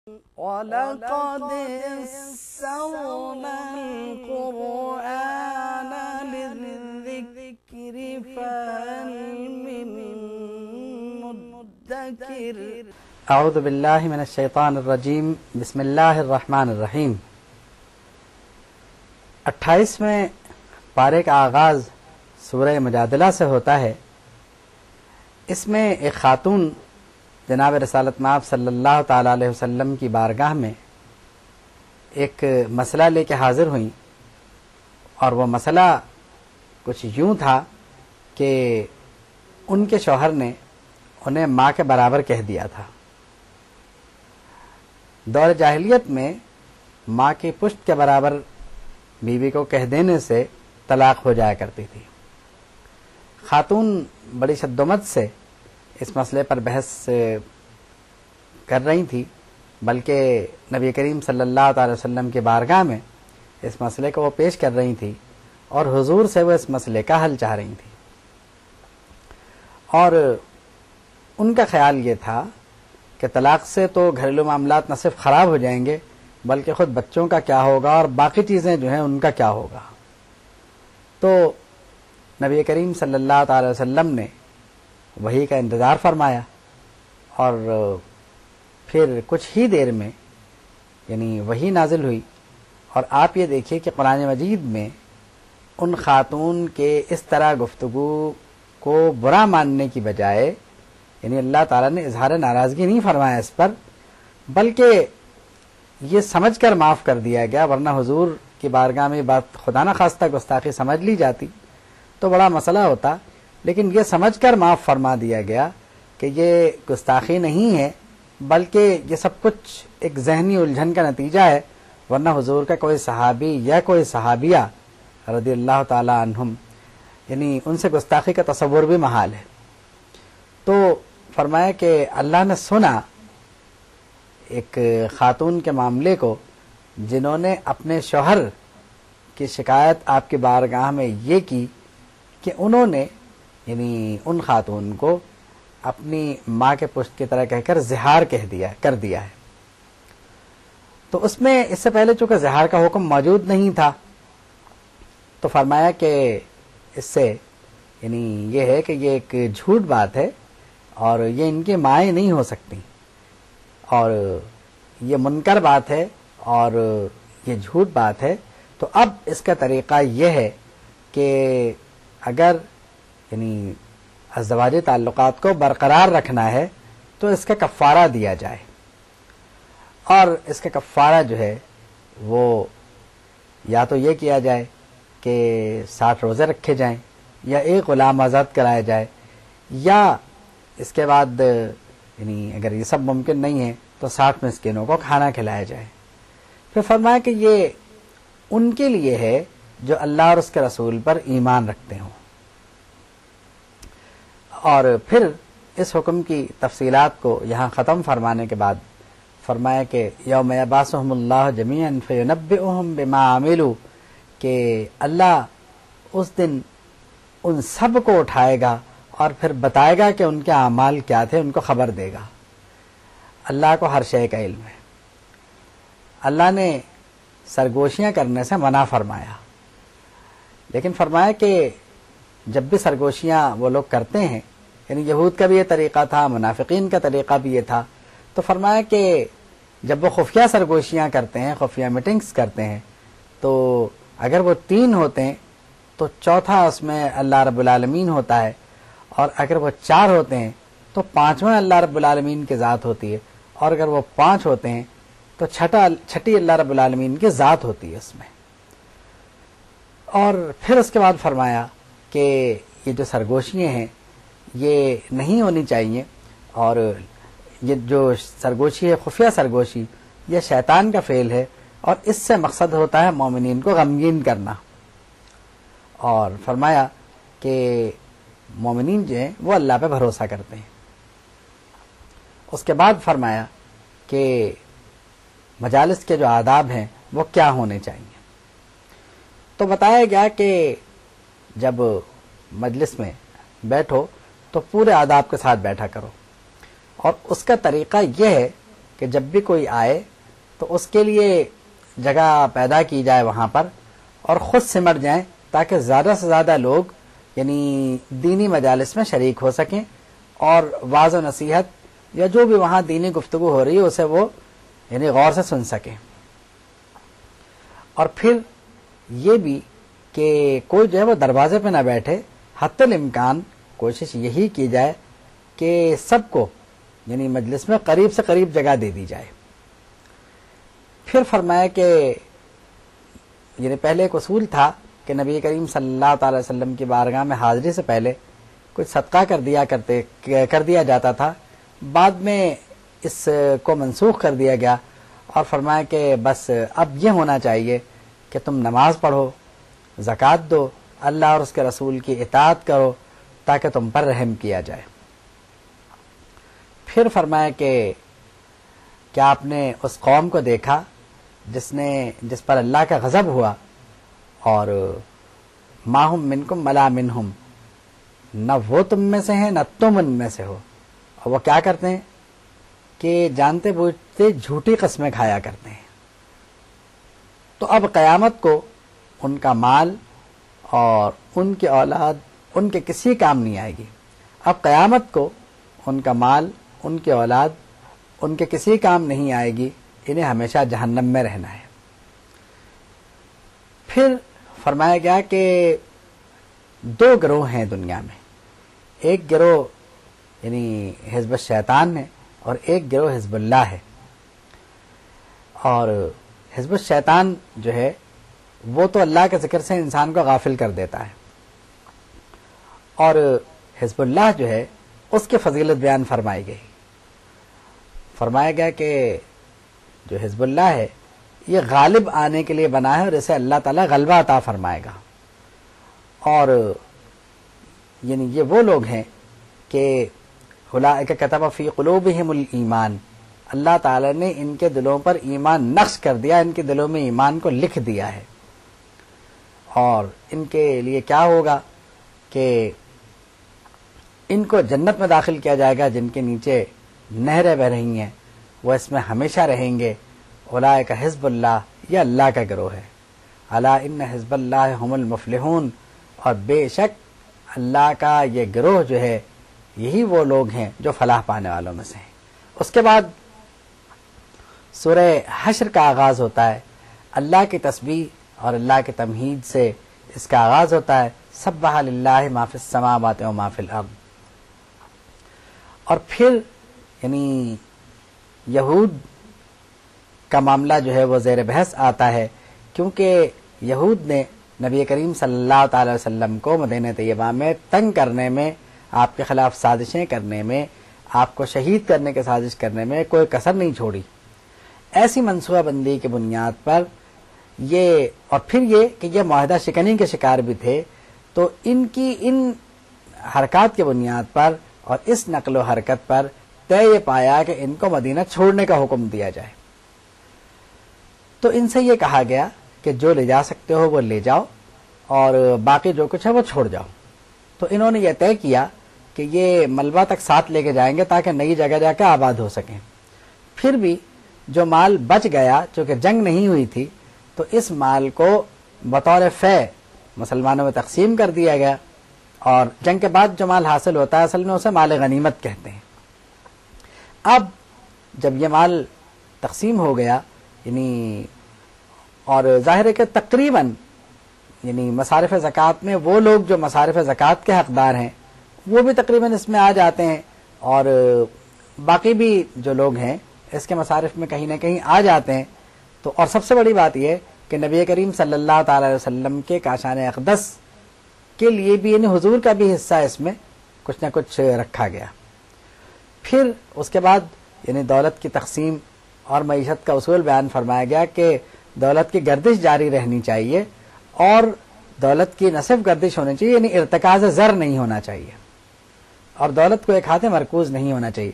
وَلَقَدْ يَسَّرْنَا الْقُرْآنَ لِلذِّكْرِ فَهَلْ مِن مُّدَّكِرٍ۔ اعوذ باللہ من الشیطان الرجیم، بسم اللہ الرحمن الرحیم۔ 28ویں پارے کا آغاز سورہ مجادلہ سے ہوتا ہے۔ اس میں ایک خاتون جناب رسالت مآب صلی اللہ تعالی علیہ وسلم کی بارگاہ میں ایک مسئلہ لے کے حاضر ہوئیں، اور وہ مسئلہ کچھ یوں تھا کہ ان کے شوہر نے انہیں ماں کے برابر کہہ دیا تھا۔ دور جاہلیت میں ماں کی پشت کے برابر بیوی کو کہہ دینے سے طلاق ہو جایا کرتی تھی۔ خاتون بڑی شدت سے اس مسئلے پر بحث کر رہی تھی، بلکہ نبی کریم صلی اللہ تعالی وسلم کی بارگاہ میں اس مسئلے کو وہ پیش کر رہی تھی، اور حضور سے وہ اس مسئلے کا حل چاہ رہی تھی۔ اور ان کا خیال یہ تھا کہ طلاق سے تو گھریلو معاملات نہ صرف خراب ہو جائیں گے، بلکہ خود بچوں کا کیا ہوگا اور باقی چیزیں جو ہیں ان کا کیا ہوگا۔ تو نبی کریم صلی اللہ تعالی وسلم نے وحی کا انتظار فرمایا، اور پھر کچھ ہی دیر میں یعنی وحی نازل ہوئی۔ اور آپ یہ دیکھیے کہ قرآن مجید میں ان خاتون کے اس طرح گفتگو کو برا ماننے کی بجائے یعنی اللہ تعالیٰ نے اظہار ناراضگی نہیں فرمایا اس پر، بلکہ یہ سمجھ کر معاف کر دیا گیا، ورنہ حضور کی بارگاہ میں بات خدا نہ خواستہ گستاخی سمجھ لی جاتی تو بڑا مسئلہ ہوتا، لیکن یہ سمجھ کر معاف فرما دیا گیا کہ یہ گستاخی نہیں ہے، بلکہ یہ سب کچھ ایک ذہنی الجھن کا نتیجہ ہے، ورنہ حضور کا کوئی صحابی یا کوئی صحابیہ رضی اللہ تعالی عنہم یعنی ان سے گستاخی کا تصور بھی محال ہے۔ تو فرمایا کہ اللہ نے سنا ایک خاتون کے معاملے کو جنہوں نے اپنے شوہر کی شکایت آپ کی بارگاہ میں یہ کی کہ انہوں نے یعنی ان خاتون کو اپنی ماں کے پشت کی طرح کہہ کر زہار کر دیا ہے۔ تو اس میں اس سے پہلے چونکہ زہار کا حکم موجود نہیں تھا، تو فرمایا کہ اس سے یعنی یہ ہے کہ یہ ایک جھوٹ بات ہے، اور یہ ان کی مائیں نہیں ہو سکتی، اور یہ منکر بات ہے، اور یہ جھوٹ بات ہے۔ تو اب اس کا طریقہ یہ ہے کہ اگر یعنی ازدواجی تعلقات کو برقرار رکھنا ہے تو اس کا کفارہ دیا جائے، اور اس کا کفارہ جو ہے وہ یا تو یہ کیا جائے کہ 60 روزے رکھے جائیں، یا ایک غلام آزاد کرایا جائے، یا اس کے بعد یعنی اگر یہ سب ممکن نہیں ہے تو 60 مسکینوں کو کھانا کھلایا جائے۔ پھر فرمایا کہ یہ ان کے لیے ہے جو اللہ اور اس کے رسول پر ایمان رکھتے ہوں۔ اور پھر اس حکم کی تفصیلات کو یہاں ختم فرمانے کے بعد فرمایا کہ یوم یبعثہم اللہ جمیعا فینبئہم بما عملوا، کہ اللہ اس دن ان سب کو اٹھائے گا اور پھر بتائے گا کہ ان کے اعمال کیا تھے، ان کو خبر دے گا۔ اللہ کو ہر شے کا علم ہے۔ اللہ نے سرگوشیاں کرنے سے منع فرمایا، لیکن فرمایا کہ جب بھی سرگوشیاں وہ لوگ کرتے ہیں، یعنی یہود کا بھی یہ طریقہ تھا، منافقین کا طریقہ بھی یہ تھا، تو فرمایا کہ جب وہ خفیہ سرگوشیاں کرتے ہیں، خفیہ میٹنگز کرتے ہیں، تو اگر وہ 3 ہوتے ہیں تو چوتھا اس میں اللہ رب العالمین ہوتا ہے، اور اگر وہ 4 ہوتے ہیں تو 5واں اللہ رب العالمین کی ذات ہوتی ہے، اور اگر وہ 5 ہوتے ہیں تو چھٹی اللہ رب العالمین کی ذات ہوتی ہے اس میں۔ اور پھر اس کے بعد فرمایا کہ یہ جو سرگوشیاں ہیں یہ نہیں ہونی چاہیے، اور یہ جو سرگوشی ہے خفیہ سرگوشی، یہ شیطان کا فعل ہے، اور اس سے مقصد ہوتا ہے مومنین کو غمگین کرنا۔ اور فرمایا کہ مومنین جو ہیں وہ اللہ پہ بھروسہ کرتے ہیں۔ اس کے بعد فرمایا کہ مجالس کے جو آداب ہیں وہ کیا ہونے چاہیے۔ تو بتایا گیا کہ جب مجلس میں بیٹھو تو پورے آداب کے ساتھ بیٹھا کرو، اور اس کا طریقہ یہ ہے کہ جب بھی کوئی آئے تو اس کے لیے جگہ پیدا کی جائے وہاں پر، اور خود سمٹ جائیں تاکہ زیادہ سے زیادہ لوگ یعنی دینی مجالس میں شریک ہو سکیں اور واعظ و نصیحت یا جو بھی وہاں دینی گفتگو ہو رہی ہے اسے وہ یعنی غور سے سن سکیں۔ اور پھر یہ بھی کہ کوئی جو ہے وہ دروازے پہ نہ بیٹھے، حتی الامکان کوشش یہی کی جائے کہ سب کو یعنی مجلس میں قریب سے قریب جگہ دے دی جائے۔ پھر فرمایا کہ یعنی پہلے ایک اصول تھا کہ نبی کریم صلی اللہ تعالی وسلم کی بارگاہ میں حاضری سے پہلے کچھ صدقہ کر دیا جاتا تھا، بعد میں اس کو منسوخ کر دیا گیا اور فرمایا کہ بس اب یہ ہونا چاہیے کہ تم نماز پڑھو، زکوٰۃ دو، اللہ اور اس کے رسول کی اطاعت کرو تاکہ تم پر رحم کیا جائے۔ پھر فرمایا کہ کیا آپ نے اس قوم کو دیکھا جس پر اللہ کا غضب ہوا، اور ما ہم منکم ولا منہم، نہ وہ تم میں سے ہیں نہ تم ان میں سے ہو، اور وہ کیا کرتے ہیں کہ جانتے بوجھتے جھوٹی قسمیں کھایا کرتے ہیں۔ تو اب قیامت کو ان کا مال اور ان کی اولاد ان کے کسی کام نہیں آئے گی۔ اب قیامت کو ان کا مال، ان کی اولاد ان کے کسی کام نہیں آئے گی، انہیں ہمیشہ جہنم میں رہنا ہے۔ پھر فرمایا گیا کہ دو گروہ ہیں دنیا میں، ایک گروہ یعنی حزب الشیطان ہے اور ایک گروہ حزب اللہ ہے۔ اور حزب الشیطان جو ہے وہ تو اللہ کے ذکر سے انسان کو غافل کر دیتا ہے، اور حزب اللہ جو ہے اس کی فضیلت بیان فرمائی گئی۔ فرمایا گیا کہ جو حزب اللہ ہے یہ غالب آنے کے لیے بنا ہے اور اسے اللہ تعالیٰ غلبہ عطا فرمائے گا، اور یعنی یہ وہ لوگ ہیں کہ اولئک کتب فی قلوبہم الایمان، اللہ تعالیٰ نے ان کے دلوں پر ایمان نقش کر دیا، ان کے دلوں میں ایمان کو لکھ دیا ہے۔ اور ان کے لیے کیا ہوگا کہ ان کو جنت میں داخل کیا جائے گا جن کے نیچے نہریں بہ رہی ہیں، وہ اس میں ہمیشہ رہیں گے۔ اولئک حزب اللہ، یہ اللہ کا گروہ ہے۔ الا ان حزب اللہ هم المفلحون، اور بے شک اللہ کا یہ گروہ جو ہے یہی وہ لوگ ہیں جو فلاح پانے والوں میں سے ہیں۔ اس کے بعد سورہ حشر کا آغاز ہوتا ہے، اللہ کی تسبیح اور اللہ کی تمہید سے اس کا آغاز ہوتا ہے، سبح للہ ما فی السماوات و ما فی الارض۔ اور پھر یعنی یہود کا معاملہ جو ہے وہ زیر بحث آتا ہے، کیونکہ یہود نے نبی کریم صلی اللہ تعالی وسلم کو مدینہ طیبہ میں تنگ کرنے میں، آپ کے خلاف سازشیں کرنے میں، آپ کو شہید کرنے کی سازش کرنے میں کوئی کسر نہیں چھوڑی۔ ایسی منصوبہ بندی کی بنیاد پر یہ، اور پھر یہ کہ یہ معاہدہ شکنی کے شکار بھی تھے، تو ان کی ان حرکات کی بنیاد پر اور اس نقل و حرکت پر طے یہ پایا کہ ان کو مدینہ چھوڑنے کا حکم دیا جائے۔ تو ان سے یہ کہا گیا کہ جو لے جا سکتے ہو وہ لے جاؤ اور باقی جو کچھ ہے وہ چھوڑ جاؤ۔ تو انہوں نے یہ طے کیا کہ یہ ملبہ تک ساتھ لے کے جائیں گے تاکہ نئی جگہ جا کے آباد ہو سکیں۔ پھر بھی جو مال بچ گیا، چونکہ جنگ نہیں ہوئی تھی، تو اس مال کو بطور فے مسلمانوں میں تقسیم کر دیا گیا، اور جنگ کے بعد جو مال حاصل ہوتا ہے اصل میں اسے مال غنیمت کہتے ہیں۔ اب جب یہ مال تقسیم ہو گیا، یعنی اور ظاہر ہے کہ تقریباً یعنی مصارف زکوٰۃ میں وہ لوگ جو مصارف زکوٰۃ کے حقدار ہیں وہ بھی تقریباً اس میں آ جاتے ہیں، اور باقی بھی جو لوگ ہیں اس کے مصارف میں کہیں نہ کہیں آ جاتے ہیں۔ تو اور سب سے بڑی بات یہ کہ نبی کریم صلی اللہ تعالی علیہ وسلم کے کاشان اقدس کے لیے بھی یعنی حضور کا بھی حصہ اس میں کچھ نہ کچھ رکھا گیا۔ پھر اس کے بعد یعنی دولت کی تقسیم اور معیشت کا اصول بیان فرمایا گیا کہ دولت کی گردش جاری رہنی چاہیے، اور دولت کی نہ صرف گردش ہونی چاہیے، یعنی ارتکاز زر نہیں ہونا چاہیے، اور دولت کو ایک ہاتھ مرکوز نہیں ہونا چاہیے۔